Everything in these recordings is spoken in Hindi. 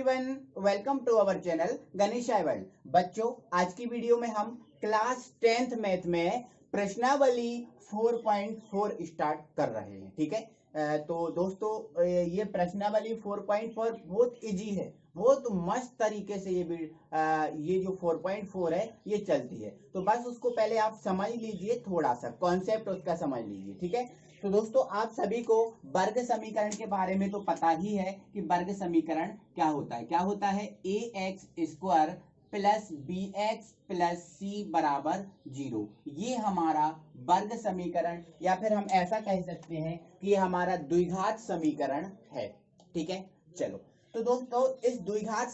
Everyone, welcome to our channel Ganeshay world. बच्चों, आज की वीडियो में हम क्लास 10th मैथ में प्रश्नावली 4.4 स्टार्ट कर रहे हैं। ठीक है, तो दोस्तों ये प्रश्नावली 4.4 बहुत इजी है, बहुत मस्त तरीके से ये जो 4.4 है ये चलती है। तो बस उसको पहले आप समझ लीजिए, थोड़ा सा कॉन्सेप्ट उसका समझ लीजिए। ठीक है, तो दोस्तों आप सभी को वर्ग समीकरण के बारे में तो पता ही है कि वर्ग समीकरण क्या होता है A X square plus B X plus C बराबर 0। ये हमारा वर्ग समीकरण, या फिर हम ऐसा कह सकते हैं कि ये हमारा द्विघात समीकरण है। ठीक है, चलो तो दोस्तों इस द्विघात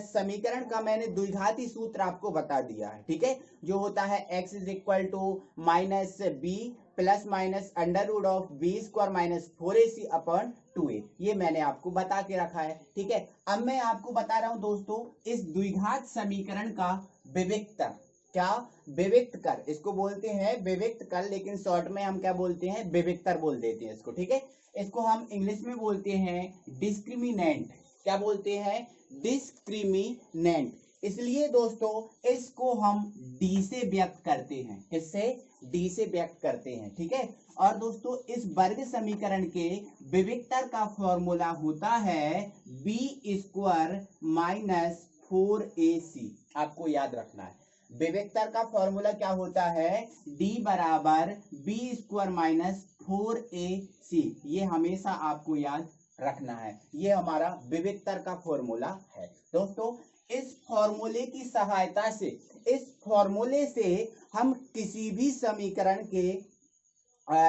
समीकरण का मैंने द्विघाती सूत्र आपको बता दिया है। ठीक है, जो होता है x is equal to minus b plus minus under root of b square minus 4ac upon 2a, ये मैंने आपको बता के रखा है। ठीक है, अब मैं आपको बता रहा हूं दोस्तों इस द्विघात समीकरण का विविक्तर। क्या? विविक्त कर इसको बोलते हैं, विविक्त कर, लेकिन शॉर्ट में हम क्या बोलते हैं, विविक्तर बोल देते हैं इसको। ठीक है, इसको हम इंग्लिश में बोलते हैं डिस्क्रिमिनेंट। क्या बोलते हैं? डिस्क्रिमिनेंट। इसलिए दोस्तों इसको हम डी से व्यक्त करते हैं। किससे? डी से व्यक्त करते हैं। ठीक है, और दोस्तों इस वर्ग समीकरण के विविक्तर का फॉर्मूला होता है बी स्क्वायर माइनस 4ac। आपको याद रखना है विविक्तर का फॉर्मूला क्या होता है, d बराबर बी स्क्वायर माइनस 4ac। ये हमेशा आपको याद रखना है, ये हमारा विविक्तर का फॉर्मूला है। दोस्तों इस फॉर्मूले की सहायता से, इस फॉर्मूले से हम किसी भी समीकरण के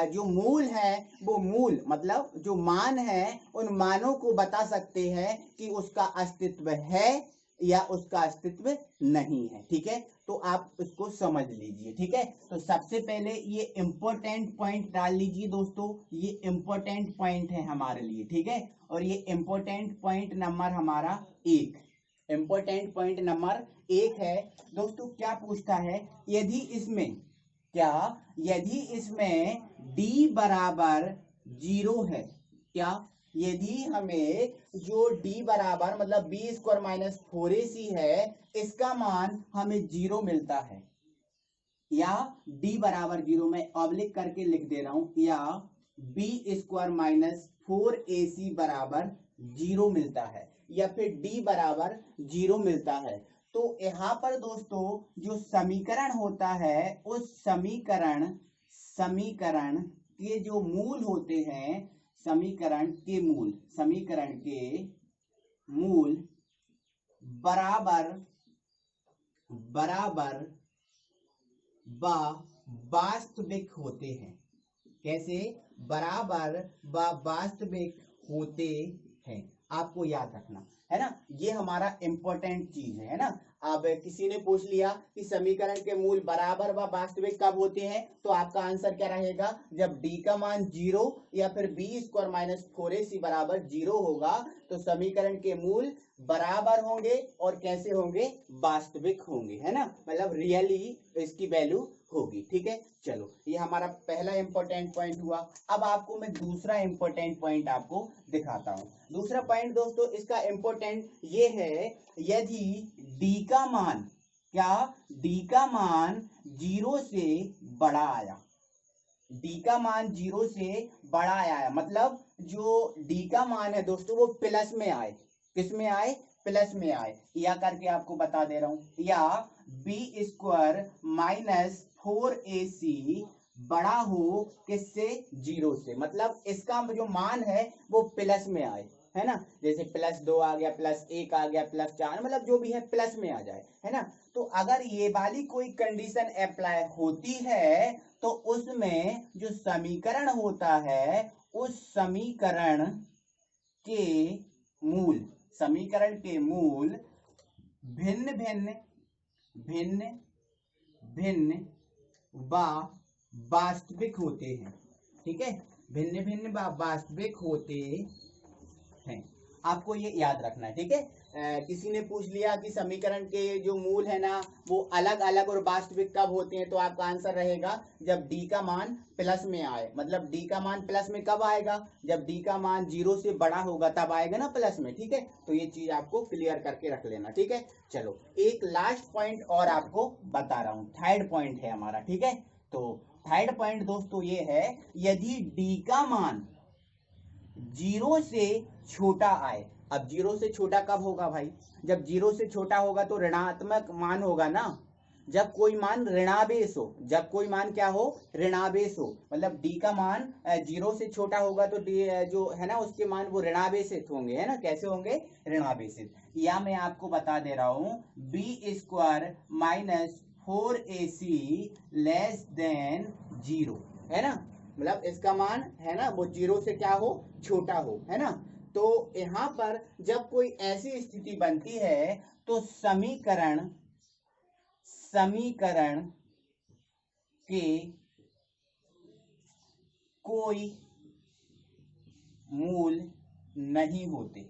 जो मूल है, वो मूल मतलब जो मान है, उन मानों को बता सकते हैं कि उसका अस्तित्व है या उसका अस्तित्व नहीं है। ठीक है, तो आप उसको समझ लीजिए। ठीक है, तो सबसे पहले ये इंपॉर्टेंट पॉइंट डाल लीजिए दोस्तों, ये इंपॉर्टेंट पॉइंट है हमारे लिए। ठीक है, और ये इंपॉर्टेंट पॉइंट नंबर हमारा 1, इंपॉर्टेंट पॉइंट नंबर 1 है। दोस्तों क्या पूछता है, यदि इसमें यदि इसमें d बराबर 0 है, क्या? यदि हमें जो d बराबर मतलब बी स्क्वायर माइनस 4ac है, इसका मान हमें 0 मिलता है, या d बराबर 0, मैं ऑब्लिक करके लिख दे रहा हूं, या बी स्क्वायर माइनस 4ac बराबर 0 मिलता है, या फिर d बराबर 0 मिलता है, तो यहां पर दोस्तों जो समीकरण होता है, उस समीकरण के जो मूल होते हैं, समीकरण के मूल बराबर वास्तविक होते हैं। कैसे? बराबर वास्तविक होते हैं, आपको याद रखना है ना, ये हमारा इंपॉर्टेंट चीज है ना। अब किसी ने पूछ लिया कि समीकरण के मूल बराबर व वास्तविक कब होते हैं, तो आपका आंसर क्या रहेगा, जब d का मान 0 या फिर बी स्क्वायर माइनस 4ac बराबर 0 होगा, तो समीकरण के मूल बराबर होंगे और कैसे होंगे, वास्तविक होंगे, है ना, मतलब रियली इसकी वैल्यू होगी। ठीक है, चलो ये हमारा पहला इंपॉर्टेंट पॉइंट हुआ। अब आपको मैं दूसरा इंपॉर्टेंट पॉइंट आपको दिखाता हूं। दूसरा पॉइंट दोस्तों इसका इंपॉर्टेंट ये है, यदि d का मान d का मान 0 से बड़ा आया, d का मान 0 से बड़ा आया, मतलब जो d का मान है दोस्तों वो प्लस में आए। किस में आए? प्लस में आए, या करके आपको बता दे रहा हूं, या बी स्क्वायर माइनस 4ac बड़ा हो किससे? 0 से, मतलब इसका जो मान है वो प्लस में आए, है ना, जैसे +2 आ गया, +1 आ गया, +4, मतलब जो भी है प्लस में आ जाए, है ना। तो अगर ये वाली कोई कंडीशन अप्लाई होती है, तो उसमें जो समीकरण होता है, उस समीकरण के मूल भिन्न वास्तविक होते हैं। ठीक है, भिन्न वास्तविक होते हैं। आपको ये याद रखना है, ठीक है। किसी ने पूछ लिया कि समीकरण के जो मूल है ना वो अलग अलग और वास्तविक कब होते हैं, तो आपका आंसर रहेगा जब डी का मान प्लस में आए। मतलब डी का मान प्लस में कब आएगा, जब डी का मान 0 से बड़ा होगा तब आएगा ना प्लस में, ठीक है। तो ये चीज आपको क्लियर करके रख लेना, ठीक है। चलो एक लास्ट पॉइंट और आपको बता रहा हूं, थर्ड पॉइंट है हमारा, ठीक है। तो थर्ड पॉइंट दोस्तों ये है, यदि डी का मान 0 से छोटा आए। अब 0 से छोटा कब होगा भाई, जब 0 से छोटा होगा तो ऋणात्मक मान होगा ना, जब कोई मान ऋणावेश हो, जब कोई मान क्या हो, ऋणावेश हो। मतलब डी का मान 0 से छोटा होगा तो डी जो है ना उसके मान वो ऋणावेशित होंगे, है ना। कैसे होंगे, ऋणावेशित। या मैं आपको बता दे रहा हूं, b square minus 4ac less than 0, है ना। मतलब इसका मान है ना वो 0 से क्या हो, छोटा हो, है ना। तो यहां पर जब कोई ऐसी स्थिति बनती है तो समीकरण के कोई मूल नहीं होते,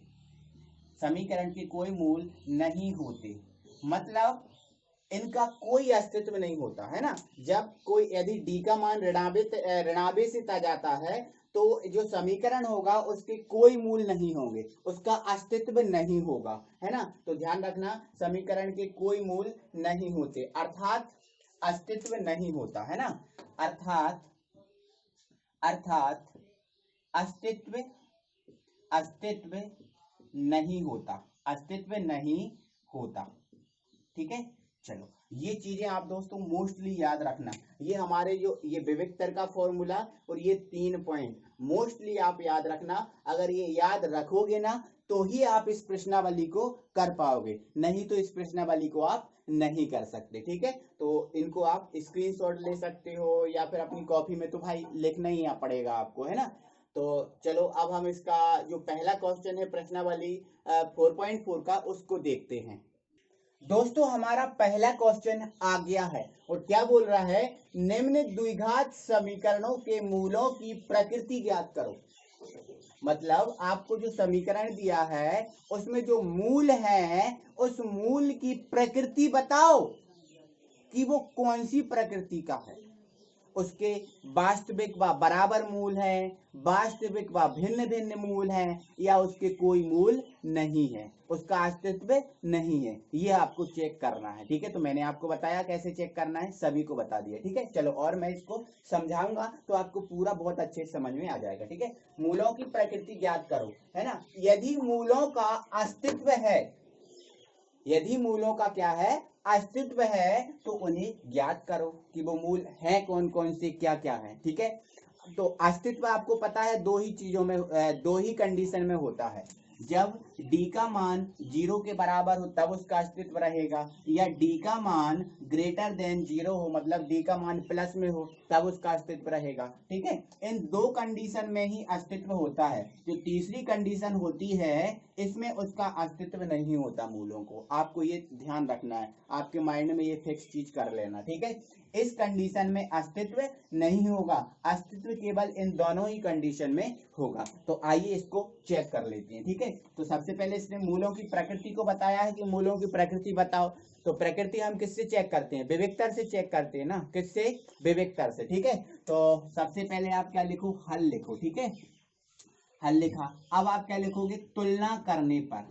समीकरण के कोई मूल नहीं होते, मतलब इनका कोई अस्तित्व नहीं होता, है ना। जब कोई यदि डी का मान ऋणावेशित आ जाता है तो जो समीकरण होगा उसके कोई मूल नहीं होंगे, उसका अस्तित्व नहीं होगा, है ना। तो ध्यान रखना, समीकरण के कोई मूल नहीं होते अर्थात अस्तित्व नहीं होता, है ना। अर्थात अस्तित्व नहीं होता, अस्तित्व नहीं होता, ठीक है। चलो ये चीजें आप दोस्तों मोस्टली याद रखना, ये हमारे जो ये विविक्तर का फॉर्मूला और ये 3 पॉइंट मोस्टली आप याद रखना। अगर ये याद रखोगे ना तो ही आप इस प्रश्नावली को कर पाओगे, नहीं तो इस प्रश्नावली को आप नहीं कर सकते, ठीक है। तो इनको आप स्क्रीनशॉट ले सकते हो या फिर अपनी कॉपी में तो भाई लिखना ही पड़ेगा आपको, है ना। तो चलो अब हम इसका जो पहला क्वेश्चन है प्रश्नावली 4.4 का उसको देखते हैं। दोस्तों हमारा पहला क्वेश्चन आ गया है और क्या बोल रहा है, निम्न द्विघात समीकरणों के मूलों की प्रकृति ज्ञात करो। मतलब आपको जो समीकरण दिया है उसमें जो मूल है उस मूल की प्रकृति बताओ कि वो कौन सी प्रकृति का है, उसके वास्तविक व बराबर मूल है, वास्तविक व भिन्न भिन्न मूल है, या उसके कोई मूल नहीं है, उसका अस्तित्व नहीं है, ये आपको चेक करना है, ठीक है। तो मैंने आपको बताया कैसे चेक करना है, सभी को बता दिया, ठीक है। चलो और मैं इसको समझाऊंगा तो आपको पूरा बहुत अच्छे से समझ में आ जाएगा, ठीक है। मूलों की प्रकृति ज्ञात करो, है ना। यदि मूलों का अस्तित्व है, यदि मूलों का क्या है, अस्तित्व है, तो उन्हें ज्ञात करो कि वो मूल हैं कौन कौन से, क्या क्या है, ठीक है। तो अस्तित्व आपको पता है दो ही चीजों में, दो ही कंडीशन में होता है, जब डी का मान 0 के बराबर हो तब उसका अस्तित्व रहेगा, या डी का मान ग्रेटर देन 0 हो, मतलब डी का मान प्लस में हो तब उसका अस्तित्व रहेगा, ठीक है। इन दो कंडीशन में ही अस्तित्व होता है। जो तीसरी कंडीशन होती है इसमें उसका अस्तित्व नहीं होता मूलों को, आपको ये ध्यान रखना है, आपके माइंड में ये फिक्स चीज कर लेना, ठीक है। इस कंडीशन में अस्तित्व नहीं होगा, अस्तित्व केवल इन दोनों ही कंडीशन में होगा। तो आइए इसको चेक कर लेते हैं, ठीक है। तो सबसे पहले इसने मूलों की प्रकृति को बताया है कि मूलों की प्रकृति बताओ। तो प्रकृति हम किससे चेक करते हैं, विविक्तर से चेक करते हैं ना, किससे, विविक्तर से, ठीक है। तो सबसे पहले आप क्या लिखो, हल लिखो, ठीक है। हल लिखा, अब आप क्या लिखोगे, तुलना करने पर,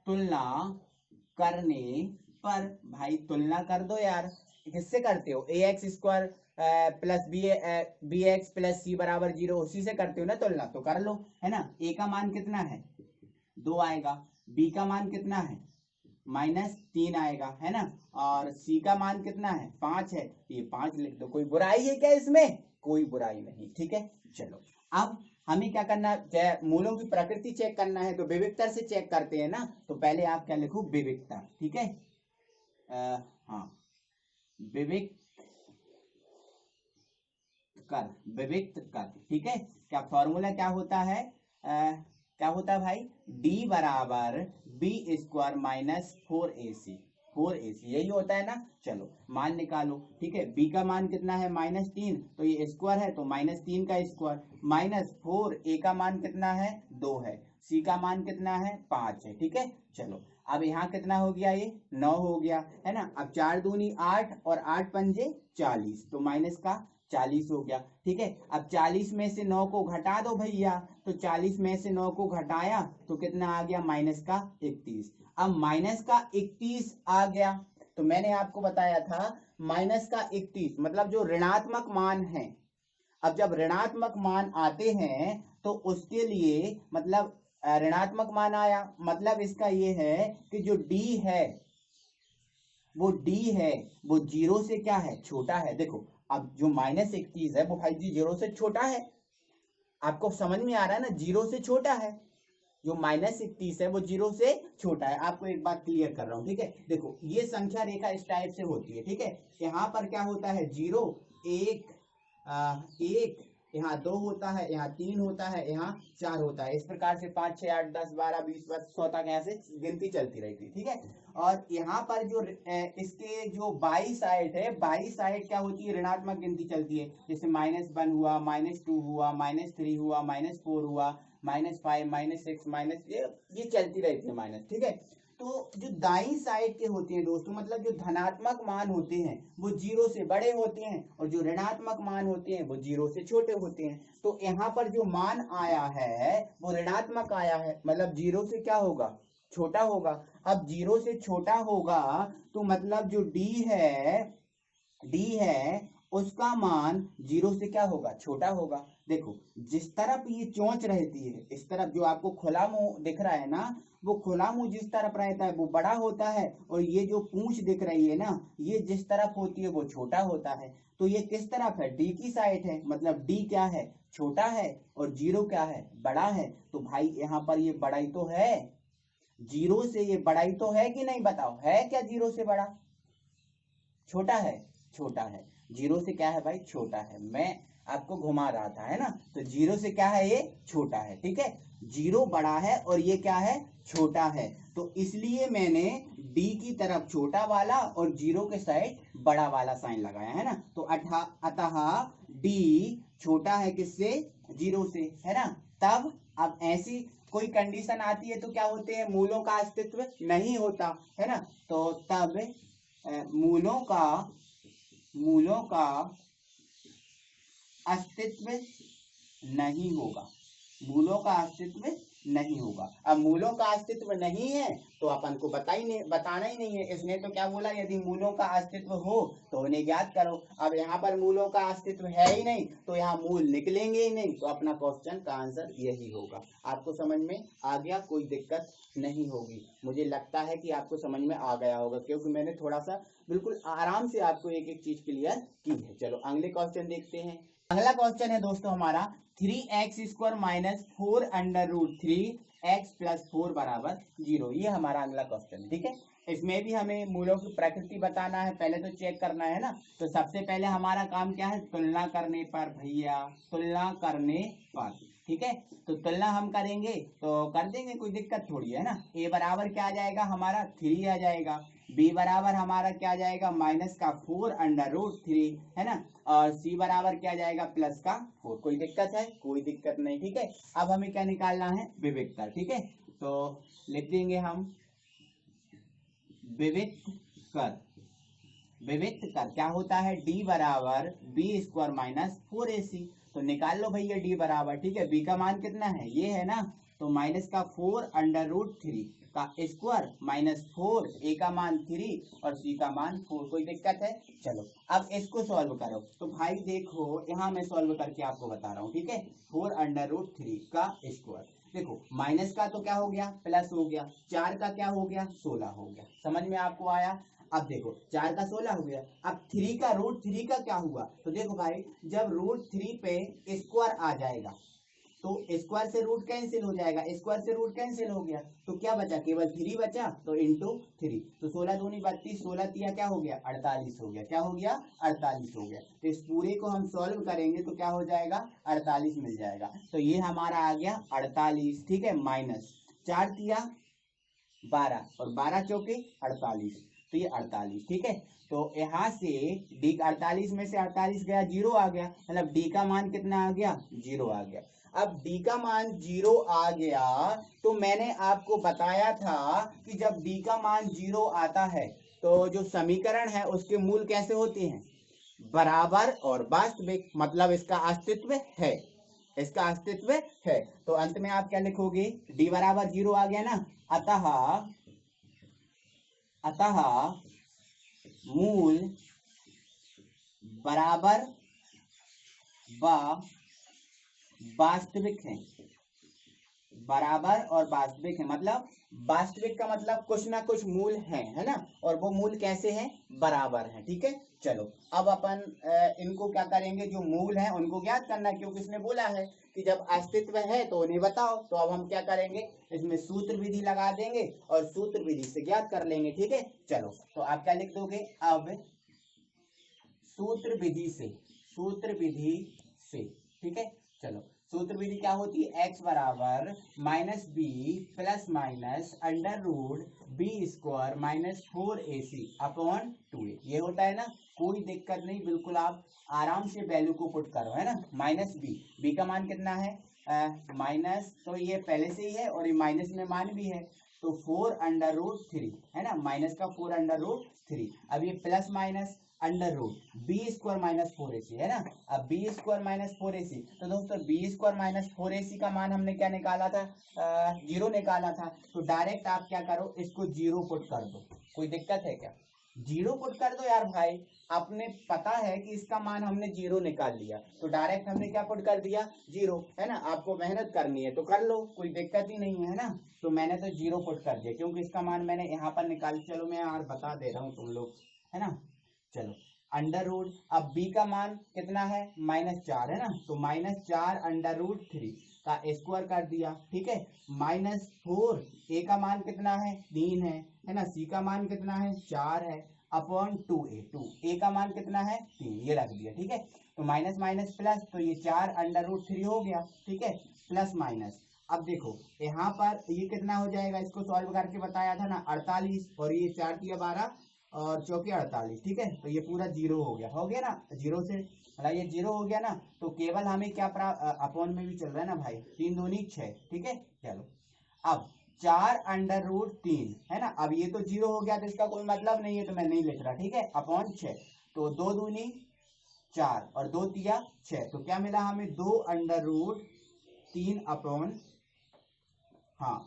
तुलना करने पर, भाई तुलना कर दो यार, किससे करते हो, A X square plus B X plus C बराबर 0, उसी से करते हो ना तुलना, तो कर लो, है ना। ए का मान कितना है, 2 आएगा, बी का मान कितना है, -3 आएगा, है ना, और सी का मान कितना है, 5 है, ये 5 लिख दो। कोई बुराई है क्या इसमें, कोई बुराई नहीं, ठीक है। चलो अब हमें क्या करना है, मूलों की प्रकृति चेक करना है, तो विविक्तर से चेक करते हैं ना। तो पहले आप क्या लिखो, विविक्तर, ठीक है। हाँ, विविक्त कर, ठीक है। क्या फॉर्मूला क्या होता है, क्या होता है भाई, डी बराबर बी स्क्वायर माइनस 4ac, यही होता है ना। चलो मान निकालो, ठीक है। b का मान कितना है, -3, तो ये स्क्वायर है तो -3 का स्क्वायर, -4, a का मान कितना है, 2 है, सी का मान कितना है 5 है, ठीक है। चलो अब यहाँ कितना हो गया, ये 9 हो गया है ना। अब 4 दूनी 8 और 8 पंजे 40, तो माइनस का 40 हो गया, ठीक है। अब 40 में से 9 को घटा दो भैया, तो 40 में से 9 को घटाया तो कितना आ गया, माइनस का 31। अब माइनस का 31 आ गया, तो मैंने आपको बताया था माइनस का 31 मतलब जो ऋणात्मक मान है। अब जब ऋणात्मक मान आते हैं तो उसके लिए मतलब ऋणात्मक मान आया, मतलब इसका ये है कि जो d है वो d है वो 0 से क्या है, छोटा है। देखो अब जो माइनस 31 है वो भाई जी 0 से छोटा है, आपको समझ में आ रहा है ना, 0 से छोटा है। जो माइनस 31 है वो 0 से छोटा है। आपको एक बात क्लियर कर रहा हूं, ठीक है। देखो ये संख्या रेखा इस टाइप से होती है, ठीक है। यहाँ पर क्या होता है, 0 1 1, यहाँ 2 होता है, यहाँ 3 होता है, यहाँ 4 होता है। इस प्रकार से 5 6 8 10 12 20 100 तक यहाँ से गिनती चलती रहती है, ठीक है। और यहाँ पर जो इसके जो बाई साइड है, बाई साइड क्या होती है, ऋणात्मक गिनती चलती है। जैसे -1 हुआ, -2 हुआ, -3 हुआ, -4 हुआ, -5 -6 माइनस, ये चलती रहती है माइनस, ठीक है। तो जो दाई साइड के होते हैं दोस्तों, मतलब जो धनात्मक मान होते हैं वो 0 से बड़े होते हैं, और जो ऋणात्मक मान होते हैं वो 0 से छोटे होते हैं। तो यहाँ पर जो मान आया है वो ऋणात्मक आया है, मतलब 0 से क्या होगा, छोटा होगा। अब 0 से छोटा होगा तो मतलब जो डी है उसका मान 0 से क्या होगा, छोटा होगा। देखो जिस तरफ ये चोंच रहती है, इस तरफ जो आपको खुला मुंह दिख रहा है ना, वो खुला मुंह जिस तरफ रहता है वो बड़ा होता है, और ये जो पूंछ दिख रही है ना, ये जिस तरफ होती है वो छोटा होता है। तो ये किस तरफ है, डी की साइड है, मतलब डी क्या है, छोटा है, और 0 क्या है, बड़ा है। तो भाई यहाँ पर ये बड़ाई तो है, 0 से ये बड़ाई तो है कि नहीं, बताओ है क्या 0 से बड़ा, छोटा है, छोटा है। 0 से क्या है भाई, छोटा है। मैं आपको घुमा रहा था, है ना। तो 0 से क्या है, ये छोटा है, ठीक है। 0 बड़ा है और ये क्या है, छोटा है। तो इसलिए मैंने d की तरफ छोटा वाला और 0 के साइड बड़ा वाला साइन लगाया, है ना। तो अतः d छोटा है किससे, 0 से, है ना। तब अब ऐसी कोई कंडीशन आती है तो क्या होते हैं, मूलों का अस्तित्व नहीं होता, है ना। तो तब मूलों का अस्तित्व नहीं होगा, मूलों का अस्तित्व नहीं होगा। अब मूलों का अस्तित्व नहीं है तो अपन को बताना ही नहीं है। इसने तो क्या बोला, यदि मूलों का अस्तित्व हो तो उन्हें ज्ञात करो। अब यहाँ पर मूलों का अस्तित्व है ही नहीं तो यहाँ मूल निकलेंगे ही नहीं, तो अपना क्वेश्चन का आंसर यही होगा। आपको समझ में आ गया, कोई दिक्कत नहीं होगी। मुझे लगता है कि आपको समझ में आ गया होगा, क्योंकि मैंने थोड़ा सा बिल्कुल आराम से आपको एक एक चीज क्लियर की है। चलो अगले क्वेश्चन देखते हैं। अगला क्वेश्चन है दोस्तों हमारा 3x² minus 4 under root 3x plus 4 बराबर 0। ये हमारा अगला क्वेश्चन, ठीक है। इसमें भी हमें मूलों की प्रकृति बताना है, पहले तो चेक करना है ना। तो सबसे पहले हमारा काम क्या है, तुलना करने पर भैया, तुलना करने पर, ठीक है। तो तुलना हम करेंगे तो कर देंगे, कोई दिक्कत थोड़ी है ना। a बराबर क्या आ जाएगा हमारा, 3 आ जाएगा। b बराबर हमारा क्या आ जाएगा, माइनस का 4 अंडर रूट 3, है ना। और c बराबर क्या जाएगा, प्लस का 4। कोई दिक्कत है, कोई दिक्कत नहीं, ठीक है। अब हमें क्या निकालना है, विविक्तर, ठीक है। तो लिख देंगे हम विविक्तर क्या होता है, d बराबर b² माइनस 4ac। तो निकाल लो भैया d बराबर, ठीक है। b का मान कितना है, ये है ना। तो माइनस का 4 अंडर रूट 3 का स्क्वायर माइनस 4, a का मान 3 और c का मान 4। कोई दिक्कत है, चलो अब इसको सॉल्व करो। तो भाई देखो यहाँ मैं सॉल्व करके आपको बता रहा हूँ, ठीक है। 4 अंडर रूट 3 का स्क्वायर, देखो माइनस का तो क्या हो गया, प्लस हो गया, 4 का क्या हो गया, 16 हो गया। समझ में आपको आया। अब देखो 4 का 16 हो गया। अब 3 का रूट 3 का क्या हुआ, तो देखो भाई जब रूट 3 पे स्क्वायर आ जाएगा तो स्क्वायर से रूट कैंसिल हो जाएगा, स्क्वायर से रूट कैंसिल हो गया, तो क्या बचा, केवल 3 बचा, तो इंटू 3। तो 16 दूनी 32, 16 तिया क्या हो गया, 48 हो गया। क्या हो गया, 48 हो गया। तो इस पूरे को हम सॉल्व करेंगे तो क्या हो जाएगा, 48 मिल जाएगा। तो ये हमारा आ गया 48, ठीक है। माइनस 4 तिया 12 और 12 चौके 48, तो ये 48, ठीक है। तो यहाँ से डी 48 में से 48 गया, 0 आ गया, मतलब डी का मान कितना आ गया, 0 आ गया। अब डी का मान 0 आ गया तो मैंने आपको बताया था कि जब डी का मान 0 आता है तो जो समीकरण है उसके मूल कैसे होते हैं, बराबर और वास्तविक, मतलब इसका अस्तित्व है, इसका अस्तित्व है। तो अंत में आप क्या लिखोगे, डी बराबर 0 आ गया ना, अतः मूल बराबर व वास्तविक है, बराबर और वास्तविक है, मतलब वास्तविक का मतलब कुछ ना कुछ मूल है ना, और वो मूल कैसे हैं, बराबर है, ठीक है। चलो अब अपन इनको क्या करेंगे, जो मूल हैं उनको ज्ञात करना है, क्योंकि इसने बोला है कि जब अस्तित्व है तो उन्हें बताओ। तो अब हम क्या करेंगे, इसमें सूत्र विधि लगा देंगे और सूत्र विधि से ज्ञात कर लेंगे, ठीक है। चलो तो आप क्या लिख दोगे, अब सूत्र विधि से, ठीक है। चलो सूत्र विधि क्या होती है, x बराबर minus b plus minus under root b square minus 4ac upon 2a, ये होता है ना, कोई दिक्कत नहीं, बिल्कुल आप आराम से वैल्यू को पुट करो, है ना। माइनस बी का मान कितना है, माइनस, तो ये पहले से ही है और ये माइनस में मान भी है, तो 4 अंडर रूट 3 है ना, माइनस का 4 अंडर रूट 3। अब ये plus minus under root b square minus 4ac है ना। अब बी स्क्वायर माइनस 4ac, तो दोस्तों बी स्क्वायर माइनस 4ac का मान हमने क्या निकाला था, 0 निकाला था। तो डायरेक्ट आप क्या करो, इसको 0 पुट कर दो, कोई दिक्कत है क्या, 0 पुट कर दो यार भाई, आपने पता है कि इसका मान हमने 0 निकाल लिया, तो डायरेक्ट हमने क्या पुट कर दिया, 0, है ना। आपको मेहनत करनी है तो कर लो, कोई दिक्कत ही नहीं है ना। तो मैंने तो 0 पुट कर दिया क्योंकि इसका मान मैंने यहाँ पर निकाल, चलो मैं यार बता दे रहा हूँ तुम लोग, है ना। चलो अंडर रूट, अब b का मान कितना है, -4 है ना, तो -4 अंडर रूट 3 का स्क्वायर कर दिया, ठीक है। -4, a का मान कितना है, 3 है ना, c का मान कितना है, 4 है, अपॉन 2a का मान कितना है, 3, ये रख दिया, ठीक है। तो माइनस माइनस प्लस, तो ये 4 अंडर रूट 3 हो गया, ठीक है, प्लस माइनस। अब देखो यहाँ पर ये कितना हो जाएगा, इसको सॉल्व करके बताया था ना, 48, और ये 4 तिया 12 और चौके 48, ठीक है। तो ये पूरा 0 हो गया ना, 0 से मतलब ये 0 हो गया ना, तो केवल हमें क्या अपॉन में भी चल रहा है ना भाई, 3 दूनी 6, ठीक है। चलो अब 4 अंडर रूट 3 है ना, अब ये तो 0 हो गया तो इसका कोई मतलब नहीं है, तो मैं नहीं लिख रहा, ठीक है, अपॉन 6, तो 2 दूनी 4 और 2 तिया 6, तो क्या मिला हमें, 2 अंडर रूट 3 अपॉन, हाँ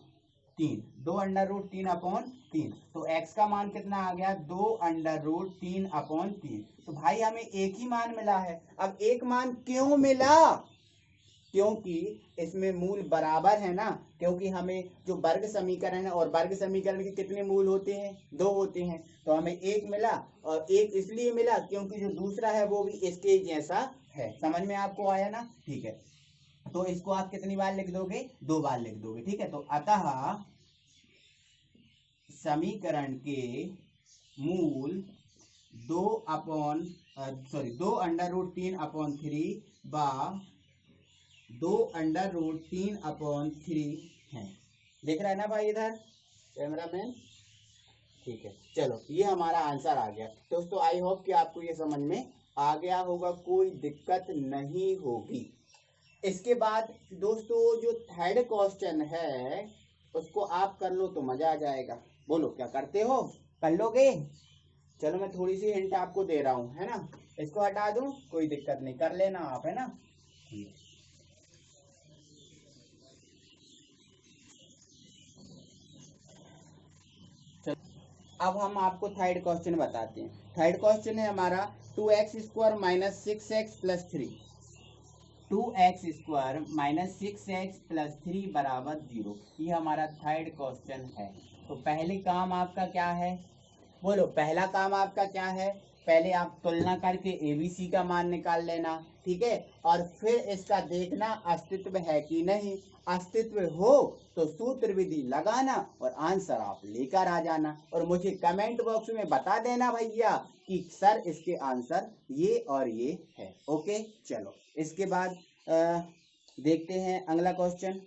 3, 2 अंडर रूट 3 अपॉन 3, तो x का मान कितना आ गया, 2 अंडर रूट 3 अपॉन 3। तो भाई हमें एक ही मान मिला है। अब एक मान क्यों मिला, क्योंकि इसमें मूल बराबर है ना, क्योंकि हमें जो वर्ग समीकरण है, और वर्ग समीकरण के कितने मूल होते हैं, 2 होते हैं, तो हमें एक मिला, और एक इसलिए मिला क्योंकि जो दूसरा है वो भी इसके जैसा है। समझ में आपको आया ना, ठीक है। तो इसको आप कितनी बार लिख दोगे, 2 बार लिख दोगे, ठीक है। तो अतः समीकरण के मूल 2 अंडर रूट 3 अपॉन 3 व 2 अंडर रूट 3 अपॉन 3 है। देख रहा है ना भाई इधर कैमरामैन, ठीक है। चलो ये हमारा आंसर आ गया दोस्तों, आई होप कि आपको ये समझ में आ गया होगा, कोई दिक्कत नहीं होगी। इसके बाद दोस्तों जो थर्ड क्वेश्चन है उसको आप कर लो तो मजा आ जाएगा। बोलो क्या करते हो, कर लोगे। चलो मैं थोड़ी सी हिंट आपको दे रहा हूँ, है ना, इसको हटा दूं, कोई दिक्कत नहीं, कर लेना आप, है ना। चलो अब हम आपको थर्ड क्वेश्चन बताते हैं। थर्ड क्वेश्चन है हमारा 2x square minus 6x plus 3, 2x square minus 6x plus 3 बराबर 0, ये हमारा थर्ड क्वेश्चन है। तो पहले काम आपका क्या है, बोलो पहला काम आपका क्या है, पहले आप तुलना करके एबीसी का मान निकाल लेना, ठीक है, और फिर इसका देखना अस्तित्व है कि नहीं, अस्तित्व हो तो सूत्र विधि लगाना और आंसर आप लेकर आ जाना, और मुझे कमेंट बॉक्स में बता देना भैया कि सर इसके आंसर ये और ये है। ओके चलो इसके बाद देखते हैं अगला क्वेश्चन।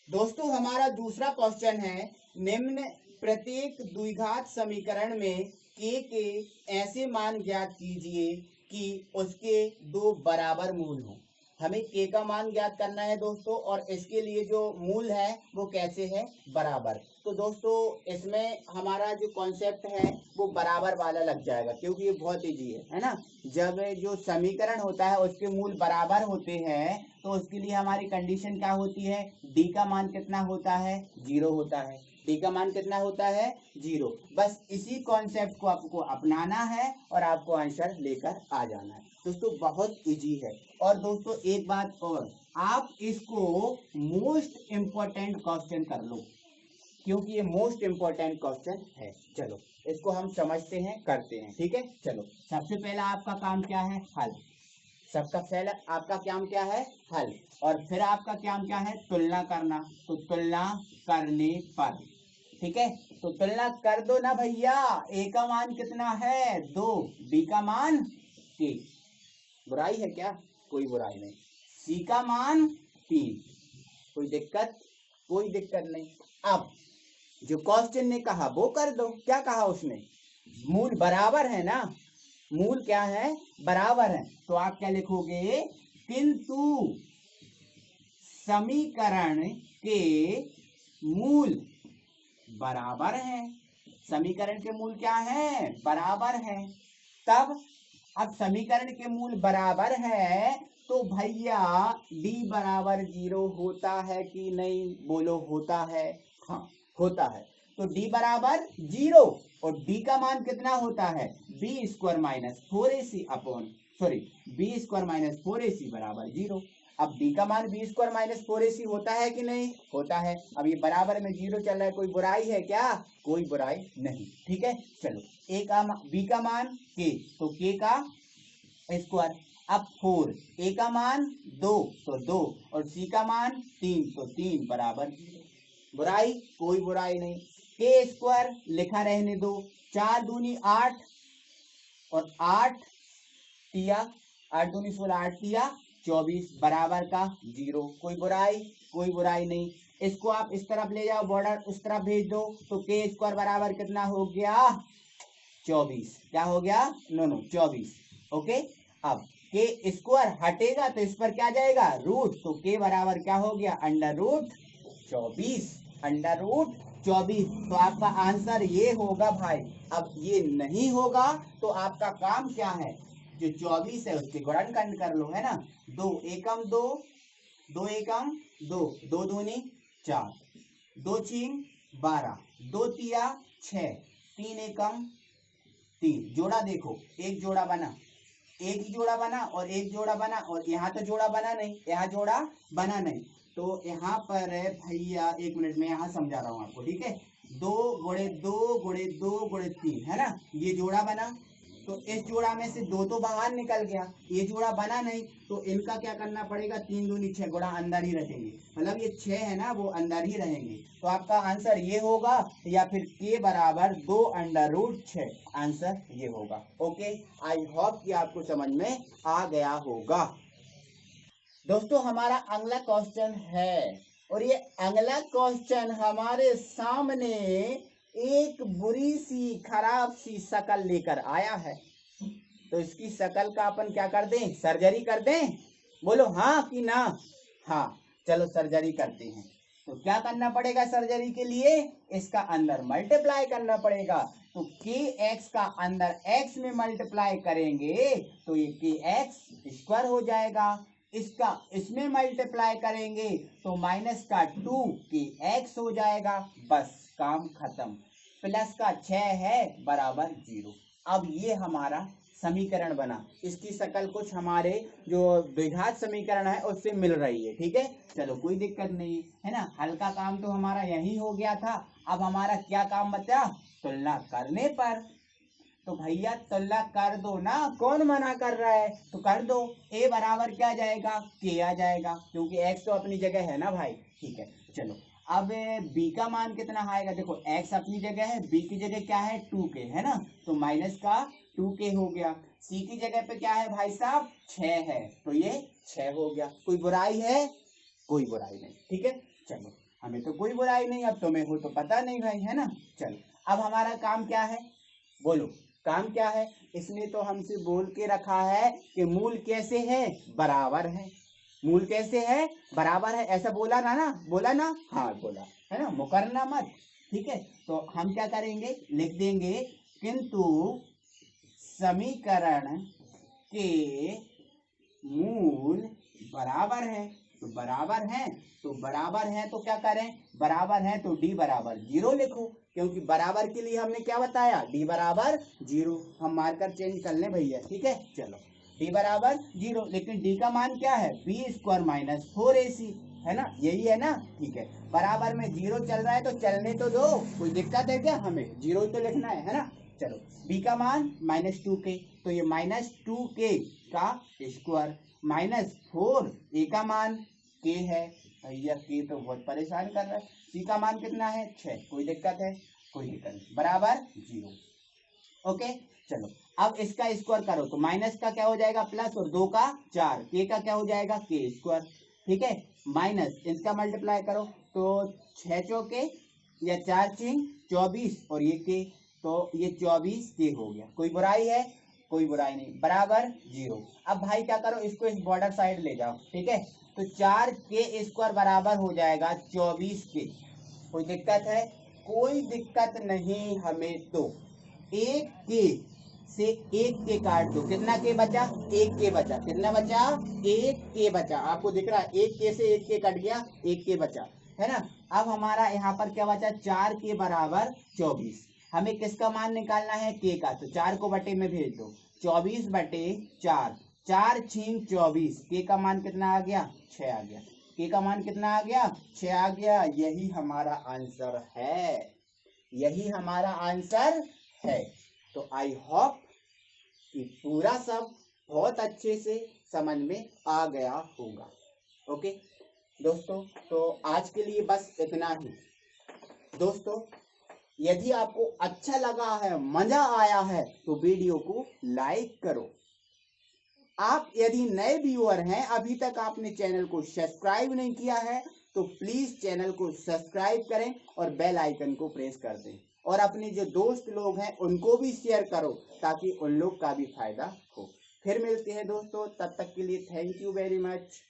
दोस्तों हमारा दूसरा क्वेश्चन है, निम्न प्रत्येक द्विघात समीकरण में k के ऐसे मान ज्ञात कीजिए कि उसके दो बराबर मूल हों। हमें k का मान ज्ञात करना है दोस्तों, और इसके लिए जो मूल है वो कैसे है, बराबर। तो दोस्तों इसमें हमारा जो कॉन्सेप्ट है वो बराबर वाला लग जाएगा, क्योंकि ये बहुत इजी है ना। जब जो समीकरण होता है उसके मूल बराबर होते हैं तो उसके लिए हमारी कंडीशन क्या होती है, d का मान कितना होता है, 0 होता है। d का मान कितना होता है, 0। बस इसी कॉन्सेप्ट को आपको अपनाना है और आपको आंसर लेकर आ जाना है दोस्तों, बहुत इजी है। और दोस्तों एक बात और, आप इसको मोस्ट इम्पोर्टेंट क्वेश्चन कर लो, क्योंकि ये मोस्ट इम्पोर्टेंट क्वेश्चन है। चलो इसको हम समझते हैं, करते हैं, ठीक है। चलो सबसे पहला आपका काम क्या है, हल। सबका पहला आपका काम क्या है, हल। और फिर आपका काम क्या है, तुलना करना। तो तुलना करने पर, ठीक है, तो तुलना कर दो ना भैया। ए का मान कितना है, 2। बी का मान k, बुराई है क्या, कोई बुराई नहीं। सी का मान 3, कोई दिक्कत, कोई दिक्कत नहीं। अब जो क्वेश्चन ने कहा वो कर दो। क्या कहा उसने, मूल बराबर है ना, मूल क्या है, बराबर है। तो आप क्या लिखोगे, किंतु समीकरण के मूल बराबर हैं। समीकरण के मूल क्या है, बराबर है। तब अब समीकरण के मूल बराबर है तो भैया d बराबर 0 होता है कि नहीं, बोलो होता है, हाँ होता है। तो d बराबर 0 और d का मान कितना होता है, b square minus 4ac upon b square minus 4ac बराबर 0। अब d का मान b स्क्वायर माइनस 4ac होता है कि नहीं, होता है। अब ये बराबर में 0 चल रहा है, कोई बुराई है क्या, कोई बुराई नहीं, ठीक है। चलो a का b का मान k, तो k का स्क्वायर। अब 4, a का मान 2 तो 2 और c का मान 3 तो 3 बराबर 0। बुराई, कोई बुराई नहीं। के स्क्वायर लिखा रहने दो, 4 दूनी 8 और 8 तिया 8 दूनी 16, 8 तिया 24 बराबर का 0। कोई बुराई, कोई बुराई नहीं। इसको आप इस तरफ ले जाओ, बॉर्डर उस तरफ भेज दो, तो के स्क्वायर बराबर कितना हो गया, 24। क्या हो गया, नो 24, ओके। अब के स्क्वायर हटेगा तो इस पर क्या जाएगा, रूट, तो के बराबर क्या हो गया, अंडर रूट 24, अंडर रूट 24। तो आपका आंसर ये होगा भाई। अब ये नहीं होगा तो आपका काम क्या है, जो 24 है उसके गुणनखंड कर लो, है ना। 2 एकम 2, 2 एकम 2, 2 दूनी 4, 2 छीन 12, 2 तिया 6, 3 एकम 3। जोड़ा देखो, एक जोड़ा बना, एक ही जोड़ा बना और एक जोड़ा बना, और यहाँ तो जोड़ा बना नहीं, यहाँ जोड़ा बना नहीं। तो यहाँ पर भैया 1 मिनट में यहाँ समझा रहा हूँ आपको, ठीक है। 2 गुणे 2 गुणे 2 गुणे 3, है ना, ये जोड़ा बना। तो इस जोड़ा में से 2 तो बाहर निकल गया, ये जोड़ा बना नहीं, तो इनका क्या करना पड़ेगा, 3 दूनी 6 गुणा अंदर ही रहेंगे, मतलब ये 6 है ना वो अंदर ही रहेंगे। तो आपका आंसर ये होगा, या फिर k बराबर 2 अंडर रूट 6, आंसर ये होगा। ओके, आई होप कि आपको समझ में आ गया होगा। दोस्तों हमारा अगला क्वेश्चन है, और ये अगला क्वेश्चन हमारे सामने एक बुरी सी खराब सी शक्ल लेकर आया है। तो इसकी शक्ल का अपन क्या कर दें, सर्जरी कर दें, बोलो हाँ कि ना, हाँ चलो सर्जरी करते हैं। तो क्या करना पड़ेगा सर्जरी के लिए, इसका अंदर मल्टीप्लाई करना पड़ेगा। तो के एक्स का अंदर एक्स में मल्टीप्लाई करेंगे तो ये के एक्स स्क्वायर हो जाएगा, इसका इसमें मल्टीप्लाई करेंगे तो माइनस का 2 के एक्स हो जाएगा, बस काम खत्म। प्लस का 6 है बराबर 0। अब ये हमारा समीकरण बना, इसकी शक्ल कुछ हमारे जो द्विघात समीकरण है उससे मिल रही है, ठीक है। चलो कोई दिक्कत नहीं है ना, हल का काम तो हमारा यही हो गया था। अब हमारा क्या काम बचा, तुलना करने पर। तो भैया तुलना कर दो ना, कौन मना कर रहा है, तो कर दो। ए बराबर क्या आ जाएगा, के आ जाएगा, क्योंकि एक्स तो अपनी जगह है ना भाई, ठीक है। चलो अब b का मान कितना आएगा, देखो x अपनी जगह है, b की जगह क्या है 2k, है ना, तो माइनस का 2k हो गया। c की जगह पे क्या है भाई साहब, 6 है, तो ये 6 हो गया। कोई बुराई है, कोई बुराई नहीं, ठीक है। चलो हमें तो कोई बुराई नहीं, अब तुम्हें हो तो पता नहीं भाई, है ना। चलो अब हमारा काम क्या है, बोलो काम क्या है। इसने तो हमसे बोल के रखा है कि मूल कैसे है, बराबर है। मूल कैसे है, बराबर है, ऐसा बोला ना, बोला ना, हाँ बोला है ना, मुकरना मत। ठीक है, तो हम क्या करेंगे, लिख देंगे किंतु समीकरण के मूल बराबर है। तो बराबर है, तो बराबर है तो क्या करें, बराबर है तो डी बराबर 0 लिखो, क्योंकि बराबर के लिए हमने क्या बताया, डी बराबर 0। हम मार्कर चेंज कर लें भैया, ठीक है। चलो डी बराबर 0, लेकिन डी का मान क्या है, बी स्क्वायर माइनस 4ac, है ना, यही है ना। ठीक है, बराबर में 0 चल रहा है तो चलने तो दो, कोई दिक्कत है क्या, हमें 0 तो लिखना है ना। चलो b का मान -2k, तो ये -2k का स्क्वायर माइनस 4a का मान k है, भैया k तो बहुत परेशान कर रहा है। c का मान कितना है 6, कोई दिक्कत है, कोई दिक्कत नहीं, बराबर 0। ओके चलो अब इसका स्क्वायर करो तो माइनस का क्या हो जाएगा प्लस, और 2 का 4, के का क्या हो जाएगा के स्क्वायर, ठीक है, माइनस इसका मल्टीप्लाई करो तो 6 चौके या 4 चिंग 24, और ये के, तो ये 24 के हो गया, कोई बुराई है, कोई बुराई नहीं, बराबर 0। अब भाई क्या करो, इसको इस बॉर्डर साइड ले जाओ, ठीक है, तो 4 के स्क्वायर बराबर हो जाएगा 24 के, कोई दिक्कत है, कोई दिक्कत नहीं हमें। तो एक के से एक के काट दो, कितना के बचा, एक के बचा, कितना बचा, एक के बचा, आपको दिख रहा है, एक के से एक के कट गया, एक के बचा, है ना। अब हमारा यहाँ पर क्या बचा, 4 के बराबर 24, हमें किसका मान निकालना है, के का, तो 4 को बटे में भेज दो, 24 बटे 4, 4 छीन 24, के का मान कितना आ गया, 6 आ गया, के का मान कितना आ गया, 6 आ गया, यही हमारा आंसर है, यही हमारा आंसर है। तो आई होप कि पूरा सब बहुत अच्छे से समझ में आ गया होगा। ओके दोस्तों, तो आज के लिए बस इतना ही। दोस्तों यदि आपको अच्छा लगा है, मजा आया है, तो वीडियो को लाइक करो। आप यदि नए व्यूअर हैं, अभी तक आपने चैनल को सब्सक्राइब नहीं किया है, तो प्लीज चैनल को सब्सक्राइब करें और बेल आइकन को प्रेस कर दें, और अपने जो दोस्त लोग हैं उनको भी शेयर करो, ताकि उन लोग का भी फायदा हो। फिर मिलते हैं दोस्तों, तब तक के लिए थैंक यू वेरी मच।